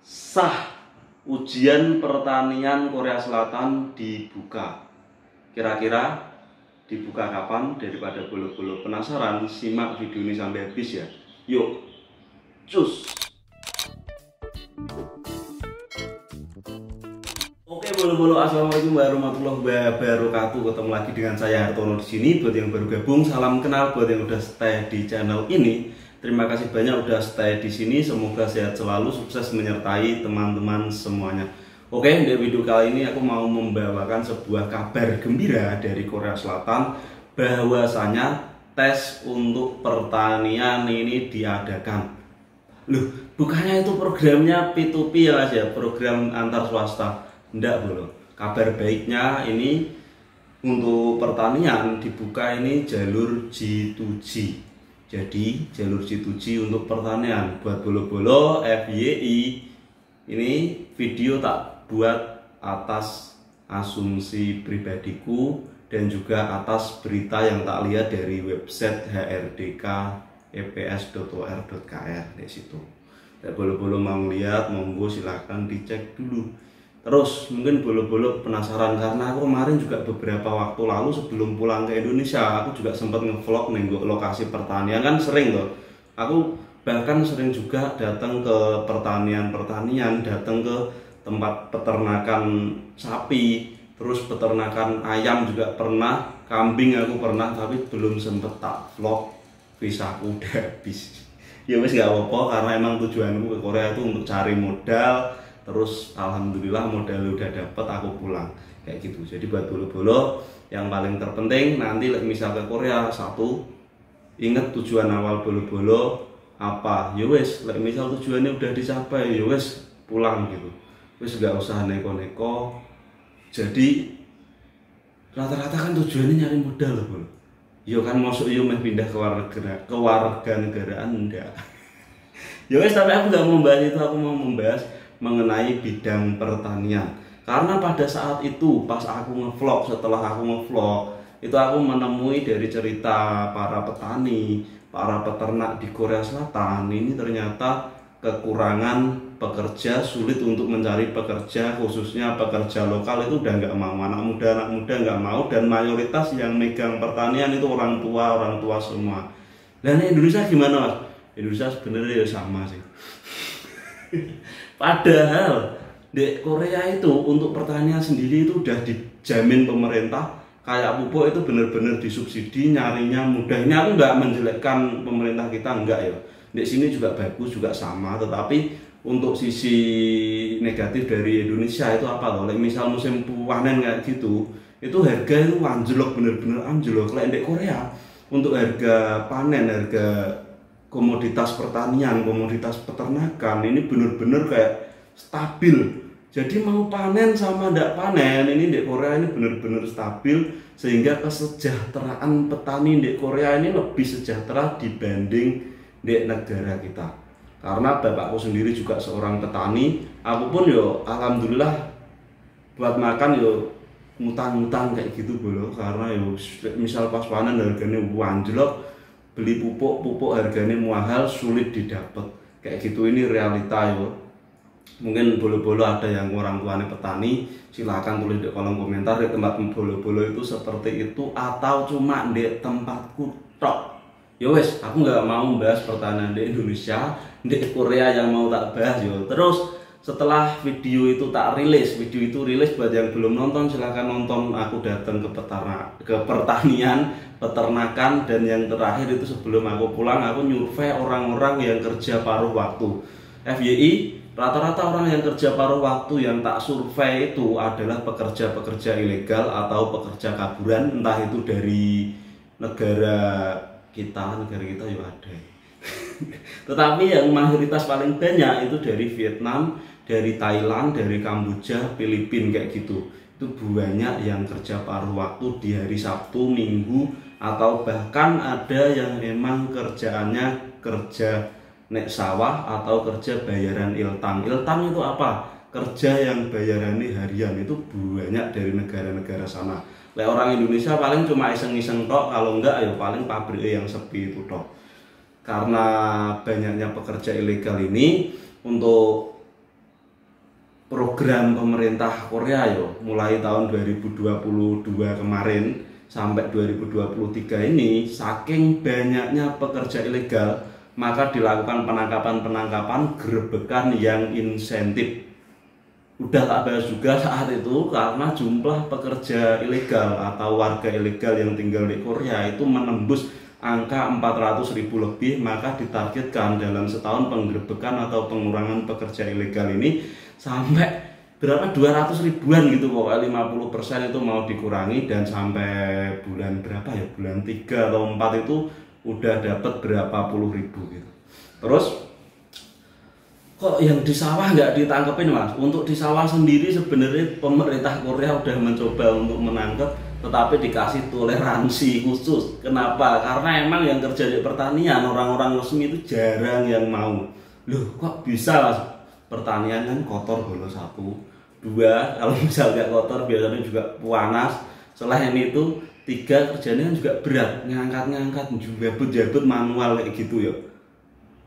Sah ujian pertanian Korea Selatan dibuka. Kira-kira dibuka kapan? Daripada bolo-bolo penasaran, simak video ini sampai habis ya. Yuk, cus. Oke bolo-bolo, assalamualaikum warahmatullahi wabarakatuh. Ketemu lagi dengan saya Hartono di sini. Buat yang baru gabung, salam kenal. Buat yang udah stay di channel ini, terima kasih banyak udah stay di sini. Semoga sehat selalu, sukses menyertai teman-teman semuanya. Oke, di video kali ini aku mau membawakan sebuah kabar gembira dari Korea Selatan, bahwasanya tes untuk pertanian ini diadakan. Loh, bukannya itu programnya P2P ya Mas ya, program antar swasta? Enggak bro. Kabar baiknya ini untuk pertanian dibuka ini jalur G2G. Jadi jalur G2G untuk pertanian buat bolo-bolo FYI. Ini video tak buat atas asumsi pribadiku dan juga atas berita yang tak lihat dari website hrdk.eps.or.kr di situ. Dan bolo-bolo mau lihat, monggo silahkan dicek dulu. Terus mungkin bolo-bolo penasaran karena aku kemarin juga beberapa waktu lalu sebelum pulang ke Indonesia aku juga sempat ngevlog nenggok lokasi pertanian, kan sering loh. Aku bahkan sering juga datang ke pertanian, datang ke tempat peternakan sapi, terus peternakan ayam juga pernah, kambing aku pernah, tapi belum sempet tak vlog, visaku udah habis. Ya wes gak apa-apa, karena emang tujuanku ke Korea itu untuk cari modal. Terus alhamdulillah modal udah dapet, aku pulang kayak gitu. Jadi buat bolo-bolo yang paling terpenting nanti misal ke Korea, satu, ingat tujuan awal bolo-bolo apa. Ya wes, misal tujuannya udah dicapai, ya wes pulang gitu. Wes gak usah neko-neko. Jadi rata-rata kan tujuannya nyari modal loh bro. Yo kan masuk yo pindah ke warga negaraan enggak. Ya wes, tapi aku gak mau membahas itu, aku mau membahas mengenai bidang pertanian. Karena pada saat itu pas aku ngevlog, setelah aku ngevlog itu aku menemui dari cerita para petani, para peternak di Korea Selatan ini ternyata kekurangan pekerja, sulit untuk mencari pekerja, khususnya pekerja lokal itu udah nggak mau, anak muda nggak mau, dan mayoritas yang megang pertanian itu orang tua semua. Dan Indonesia gimana Mas? Indonesia sebenarnya ya sama sih. Padahal di Korea itu untuk pertanian sendiri itu udah dijamin pemerintah, kayak pupuk itu benar-benar disubsidi, nyarinya mudah. Ini aku nggak menjelekkan pemerintah kita, enggak ya. Di sini juga bagus, juga sama. Tetapi untuk sisi negatif dari Indonesia itu apa loh? Misal musim panen kayak gitu, itu harga itu anjlok, bener-bener anjlok. Kayak di Korea untuk harga panen, harga komoditas pertanian, komoditas peternakan ini bener-bener kayak stabil. Jadi mau panen sama ndak panen ini di Korea ini bener-bener stabil, sehingga kesejahteraan petani di Korea ini lebih sejahtera dibanding di negara kita. Karena bapakku sendiri juga seorang petani, aku pun yo alhamdulillah buat makan yo ngutang-ngutang kayak gitu bro. Karena yo misal pas panen harganya anjlok, beli pupuk harganya mahal, sulit didapat kayak gitu. Ini realita yo. Mungkin bolo-bolo ada yang orang tuanya petani, silahkan tulis di kolom komentar di tempat bolo-bolo itu seperti itu atau cuma di tempatku tok. Yo wes, aku nggak mau bahas pertanian di Indonesia, di Korea yang mau tak bahas yo. Terus setelah video itu tak rilis, buat yang belum nonton silahkan nonton. Aku datang ke pertanian, peternakan, dan yang terakhir itu sebelum aku pulang aku nyurvei orang-orang yang kerja paruh waktu. FYI, rata-rata orang yang kerja paruh waktu yang tak survei itu adalah pekerja-pekerja ilegal atau pekerja kaburan, entah itu dari negara kita juga ada. Tetapi yang mayoritas paling banyak itu dari Vietnam, dari Thailand, dari Kamboja, Filipina kayak gitu. Itu banyak yang kerja paruh waktu di hari Sabtu, Minggu, atau bahkan ada yang emang kerjaannya kerja nek sawah atau kerja bayaran iltang. Iltang itu apa? Kerja yang bayarannya harian, itu banyak dari negara-negara sana. Orang Indonesia paling cuma iseng-iseng tok, kalau enggak ya paling pabrik yang sepi itu tok. Karena banyaknya pekerja ilegal ini, untuk program pemerintah Korea yo mulai tahun 2022 kemarin sampai 2023 ini, saking banyaknya pekerja ilegal, maka dilakukan penangkapan-penangkapan, gerebekan yang insentif. Udah tak bahas juga saat itu, karena jumlah pekerja ilegal atau warga ilegal yang tinggal di Korea itu menembus angka 400.000 lebih, maka ditargetkan dalam setahun penggerebekan atau pengurangan pekerja ilegal ini sampai berapa 200 ribuan gitu, pokoknya 50% itu mau dikurangi, dan sampai bulan berapa ya, bulan 3 atau 4 itu udah dapat berapa puluh ribu gitu. Terus kok yang di sawah nggak ditangkepin Mas? Untuk di sawah sendiri sebenarnya pemerintah Korea udah mencoba untuk menangkap, tetapi dikasih toleransi khusus. Kenapa? Karena emang yang kerja di pertanian, orang-orang resmi itu jarang yang mau. Loh kok bisa Mas? Pertanian kan kotor bolos satu, dua, kalau misal nggak kotor biasanya juga panas. Selain itu, tiga, kerjanya kan juga berat, ngangkat-ngangkat, jabut-jabut manual kayak gitu ya.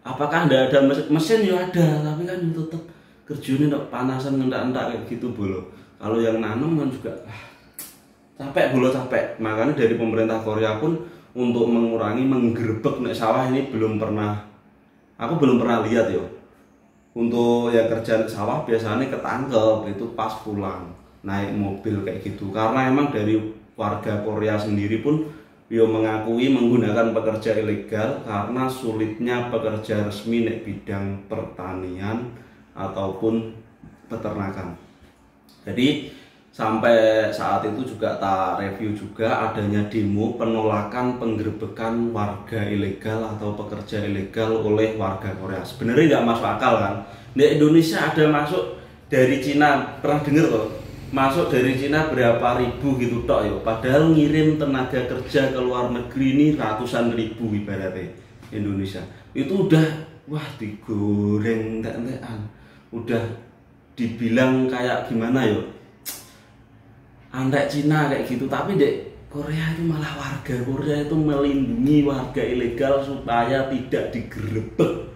Apakah tidak ada mesin? Ya ada, tapi kan tetap kerjanya ndak panasan, ngendak-endak kayak gitu bolo. Kalau yang nanam kan juga capek bolo, capek. Makanya dari pemerintah Korea pun untuk mengurangi menggerebek nek sawah ini belum pernah, aku belum pernah lihat ya. Untuk yang kerja di sawah biasanya ketangkep itu pas pulang naik mobil kayak gitu, karena emang dari warga Korea sendiri pun yo mengakui menggunakan pekerja ilegal karena sulitnya pekerja resmi di bidang pertanian ataupun peternakan. Jadi sampai saat itu juga tak review juga adanya demo penolakan penggerebekan warga ilegal atau pekerja ilegal oleh warga Korea. Sebenarnya nggak masuk akal kan? Di Indonesia ada masuk dari Cina, pernah dengar loh? Masuk dari Cina berapa ribu gitu tok ya. Padahal ngirim tenaga kerja ke luar negeri ini ratusan ribu ibaratnya Indonesia. Itu udah wah digoreng entek-entekan. Udah dibilang kayak gimana ya? Antek Cina kayak gitu, tapi dek Korea itu malah warga Korea itu melindungi warga ilegal supaya tidak digerebek.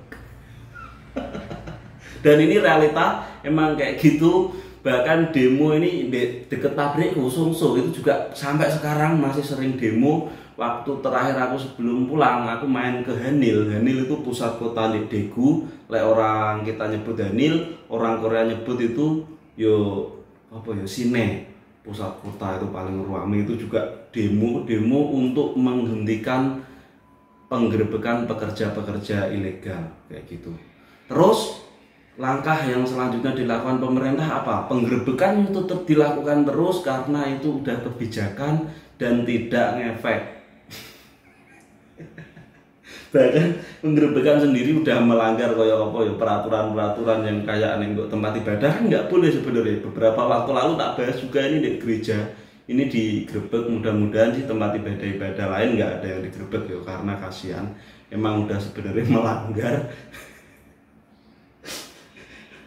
Dan ini realita emang kayak gitu. Bahkan demo ini di deket pabrik Songso itu juga sampai sekarang masih sering demo. Waktu terakhir aku sebelum pulang aku main ke Hanil. Hanil itu pusat kota di Daegu. Lek orang kita nyebut Hanil, orang Korea nyebut itu yo apa ya, Sine. Pusat kota itu paling ramai, itu juga demo untuk menghentikan penggerebekan pekerja-pekerja ilegal kayak gitu. Terus langkah yang selanjutnya dilakukan pemerintah apa? Penggerebekan tetap dilakukan terus karena itu udah kebijakan dan tidak ngefek. Bahkan penggerebekan sendiri udah melanggar kayak apa ya, peraturan-peraturan yang kayak untuk tempat ibadah kan nggak boleh sebenarnya. Beberapa waktu lalu tak bahas juga ini di gereja ini digerebek, mudah-mudahan sih tempat ibadah lain nggak ada yang digerebek ya, karena kasihan emang udah sebenarnya melanggar.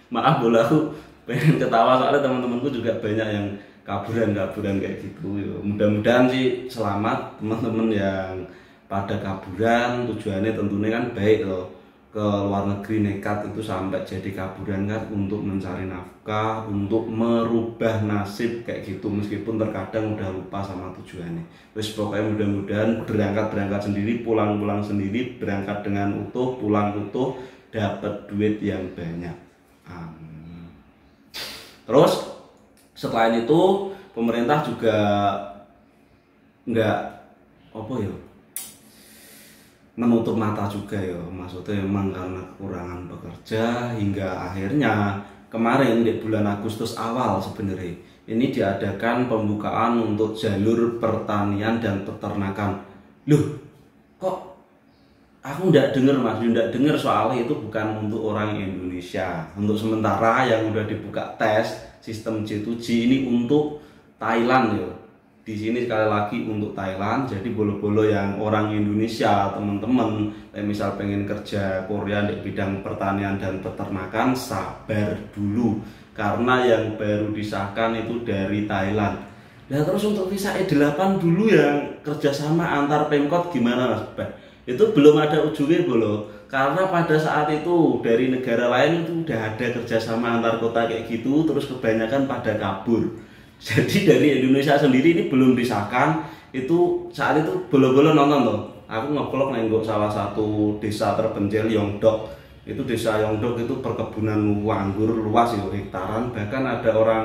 Maaf bola, aku pengen ketawa soalnya teman-temanku juga banyak yang kaburan kayak gitu ya. Mudah-mudahan sih selamat teman-teman yang pada kaburan, tujuannya tentunya kan baik loh, ke luar negeri nekat itu sampai jadi kaburan kan untuk mencari nafkah, untuk merubah nasib kayak gitu, meskipun terkadang udah lupa sama tujuannya. Terus pokoknya mudah-mudahan berangkat sendiri, pulang sendiri, berangkat dengan utuh, pulang utuh, dapat duit yang banyak. Amin. Terus setelah itu pemerintah juga nggak apa ya, menutup mata juga ya, maksudnya memang karena kekurangan pekerja hingga akhirnya kemarin di bulan Agustus awal sebenarnya ini diadakan pembukaan untuk jalur pertanian dan peternakan. Loh kok aku nggak dengar Mas, nggak dengar soalnya itu bukan untuk orang Indonesia. Untuk sementara yang udah dibuka tes sistem J2J ini untuk Thailand ya. Di sini sekali lagi untuk Thailand, jadi bolo-bolo yang orang Indonesia teman-teman misal pengen kerja Korea di bidang pertanian dan peternakan, sabar dulu karena yang baru disahkan itu dari Thailand. Nah terus untuk visa E8 dulu yang kerjasama antar Pemkot gimana Mas? Itu belum ada ujungnya bolo. karena pada saat itu dari negara lain itu udah ada kerjasama antar kota kayak gitu, terus kebanyakan pada kabur. Jadi dari Indonesia sendiri ini belum disahkan. Itu saat itu bolo-bolo nonton tuh, aku ngeblok nenggok salah satu desa terpencil Yongdok. Itu desa Yongdok itu perkebunan anggur luas ya, hektaran. Bahkan ada orang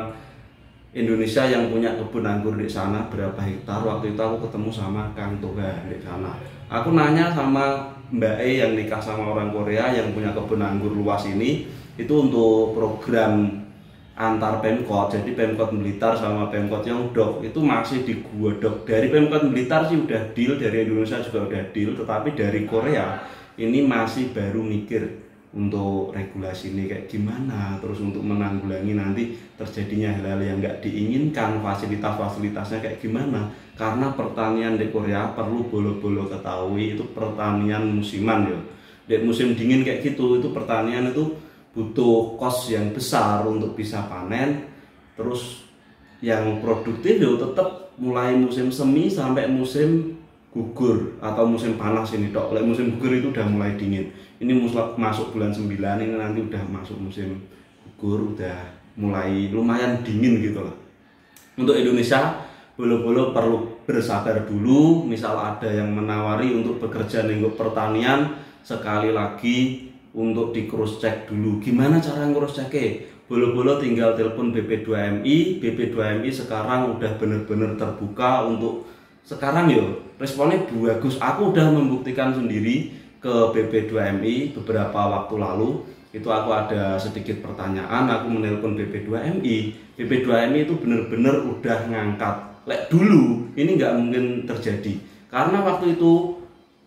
Indonesia yang punya kebun anggur di sana berapa hektar. Waktu itu aku ketemu sama Kang Toga di sana. Aku nanya sama Mbak E yang nikah sama orang Korea yang punya kebun anggur luas ini, itu untuk program antar Pemkot. Jadi Pemkot Blitar sama Pemkot Yongdok itu masih digodok. Dari Pemkot Blitar sih udah deal, dari Indonesia juga udah deal, tetapi dari Korea ini masih baru mikir untuk regulasi ini kayak gimana, terus untuk menanggulangi nanti terjadinya hal-hal yang nggak diinginkan, fasilitas-fasilitasnya kayak gimana. Karena pertanian di Korea perlu bolo-bolo ketahui itu pertanian musiman ya. Di musim dingin kayak gitu, itu pertanian itu butuh kos yang besar untuk bisa panen. Terus yang produktif ya tetap mulai musim semi sampai musim gugur atau musim panas ini dok. Musim gugur itu udah mulai dingin. Ini masuk bulan 9, ini nanti udah masuk musim gugur, udah mulai lumayan dingin gitu loh. Untuk Indonesia, bolo-bolo perlu bersabar dulu. Misal ada yang menawari untuk bekerja di pertanian, sekali lagi untuk di cross check dulu. Gimana cara cross check? Bolo-bolo tinggal telepon BP2MI. BP2MI sekarang udah bener-bener terbuka untuk sekarang yo. Responnya bagus. Aku udah membuktikan sendiri ke BP2MI beberapa waktu lalu. Itu aku ada sedikit pertanyaan, aku menelpon BP2MI. BP2MI itu bener-bener udah ngangkat. Lek dulu ini nggak mungkin terjadi karena waktu itu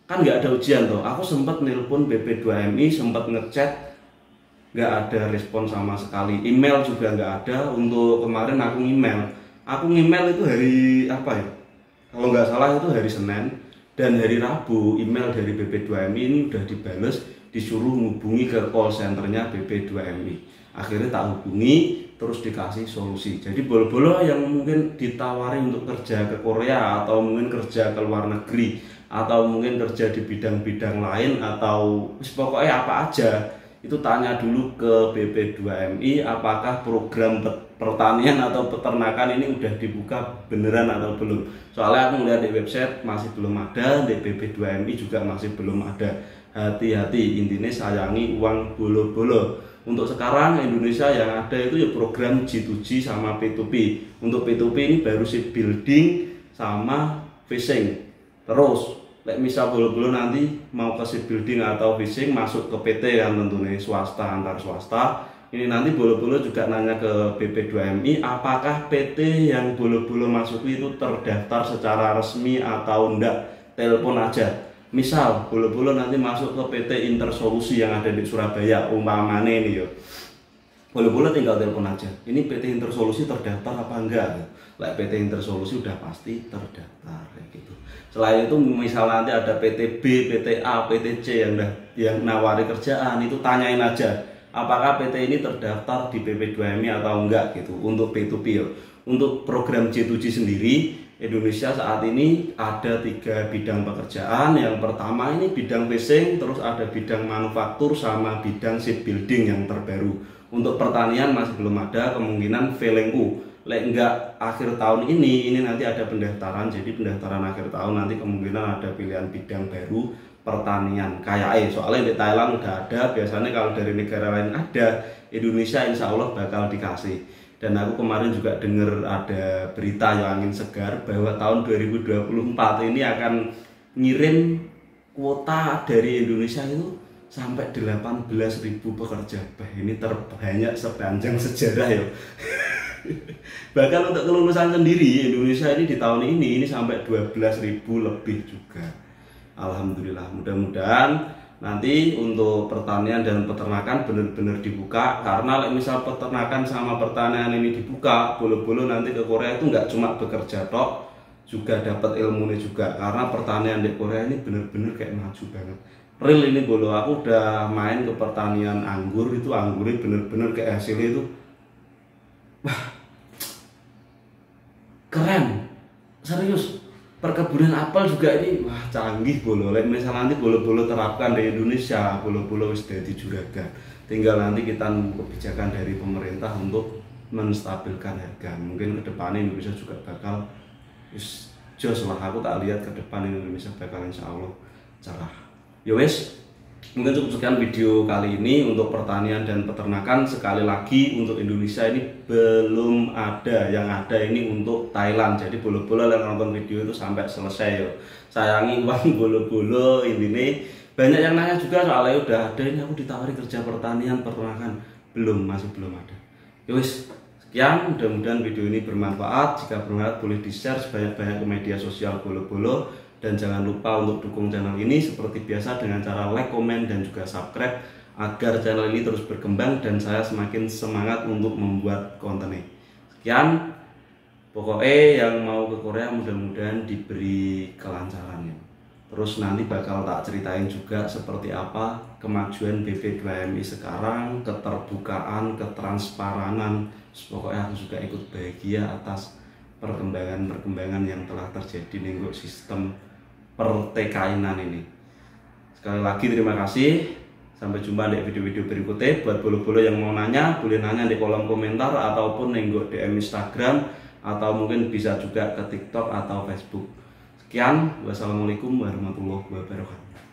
kan nggak ada ujian tuh. Aku sempat nelpon BP2MI, sempat ngechat, nggak ada respon sama sekali. Email juga nggak ada. Untuk kemarin aku email itu hari apa ya, kalau nggak salah itu hari Senin, dan hari Rabu email dari BP2MI ini udah dibales, disuruh hubungi ke call centernya BP2MI. Akhirnya tak hubungi, terus dikasih solusi. Jadi bolo-bolo yang mungkin ditawari untuk kerja ke Korea atau mungkin kerja ke luar negeri atau mungkin kerja di bidang-bidang lain atau pokoknya apa aja, itu tanya dulu ke BP2MI apakah program pertanian atau peternakan ini udah dibuka beneran atau belum. Soalnya aku melihat di website masih belum ada, di BP2MI juga masih belum ada. Hati-hati, intinya sayangi uang bolo-bolo. Untuk sekarang Indonesia yang ada itu ya program G2G sama P2P. Untuk P2P ini baru si building sama fishing. Terus misal bolo-bolo nanti mau ke si building atau fishing masuk ke PT kan tentunya swasta antar swasta. Ini nanti bolo-bolo juga nanya ke BP2MI apakah PT yang bolo-bolo masuki itu terdaftar secara resmi atau enggak. Telepon aja. Misal bolo-bolo nanti masuk ke PT Intersolusi yang ada di Surabaya umpamanya ini yo. Bolo-bolo tinggal telepon aja. Ini PT Intersolusi terdaftar apa enggak? Lah PT Intersolusi udah pasti terdaftar kayak gitu. Selain itu misal nanti ada PT B, PT A, PT C yang nawari kerjaan, itu tanyain aja apakah PT ini terdaftar di BP2MI atau enggak gitu. Untuk P2P yo. Untuk program G2G sendiri Indonesia saat ini ada 3 bidang pekerjaan. Yang pertama ini bidang fishing, terus ada bidang manufaktur sama bidang shipbuilding yang terbaru. Untuk pertanian masih belum ada, kemungkinan Velenku. Lek enggak akhir tahun ini nanti ada pendaftaran. Jadi pendaftaran akhir tahun nanti kemungkinan ada pilihan bidang baru pertanian kayak soalnya di Thailand udah ada, biasanya kalau dari negara lain ada, Indonesia insya Allah bakal dikasih. Dan aku kemarin juga dengar ada berita yang angin segar bahwa tahun 2024 ini akan ngirim kuota dari Indonesia itu sampai 18.000 pekerja. Ini terbanyak sepanjang sejarah ya. Bahkan untuk kelulusan sendiri Indonesia ini di tahun ini sampai 12.000 lebih juga. Alhamdulillah, mudah-mudahan nanti untuk pertanian dan peternakan benar-benar dibuka. Karena misal peternakan sama pertanian ini dibuka, bolo-bolo nanti ke Korea itu nggak cuma bekerja tok, juga dapat ilmunya juga. Karena pertanian di Korea ini benar-benar kayak maju banget. Real ini bolo, aku udah main ke pertanian anggur, itu anggurnya benar-benar kayak hasilnya itu wah keren, serius. perkebunan apel juga ini wah canggih bolo. Misalnya nanti bolo-bolo terapkan di Indonesia, bolo-bolo wis dadi juragan. Tinggal nanti kita nunggu kebijakan dari pemerintah untuk menstabilkan harga. Mungkin ke depan Indonesia juga bakal jos lah, aku tak lihat ke depan Indonesia bakal insya Allah cerah. Ya wes, mungkin cukup sekian video kali ini untuk pertanian dan peternakan. Sekali lagi untuk Indonesia ini belum ada, yang ada ini untuk Thailand. Jadi bolo-bolo yang nonton video itu sampai selesai yo. Sayangi uang bolo-bolo ini. Banyak yang nanya juga soalnya udah ada ini aku ditawari kerja pertanian peternakan, masih belum ada. Yowis, sekian, mudah-mudahan video ini bermanfaat. Jika bermanfaat boleh di-share sebanyak-banyak ke media sosial bolo-bolo, dan jangan lupa untuk dukung channel ini seperti biasa dengan cara like, komen, dan juga subscribe agar channel ini terus berkembang dan saya semakin semangat untuk membuat konten ini. Sekian, pokoknya yang mau ke Korea mudah-mudahan diberi kelancaran ya. Terus nanti bakal tak ceritain juga seperti apa kemajuan BP2MI sekarang, keterbukaan, ketransparan. Pokoknya aku juga ikut bahagia atas perkembangan yang telah terjadi nih sistem pertekainan ini. Sekali lagi terima kasih. Sampai jumpa di video-video berikutnya. Buat bolo-bolo yang mau nanya, boleh nanya di kolom komentar ataupun nenggok DM Instagram atau mungkin bisa juga ke TikTok atau Facebook. Sekian, wassalamualaikum warahmatullahi wabarakatuh.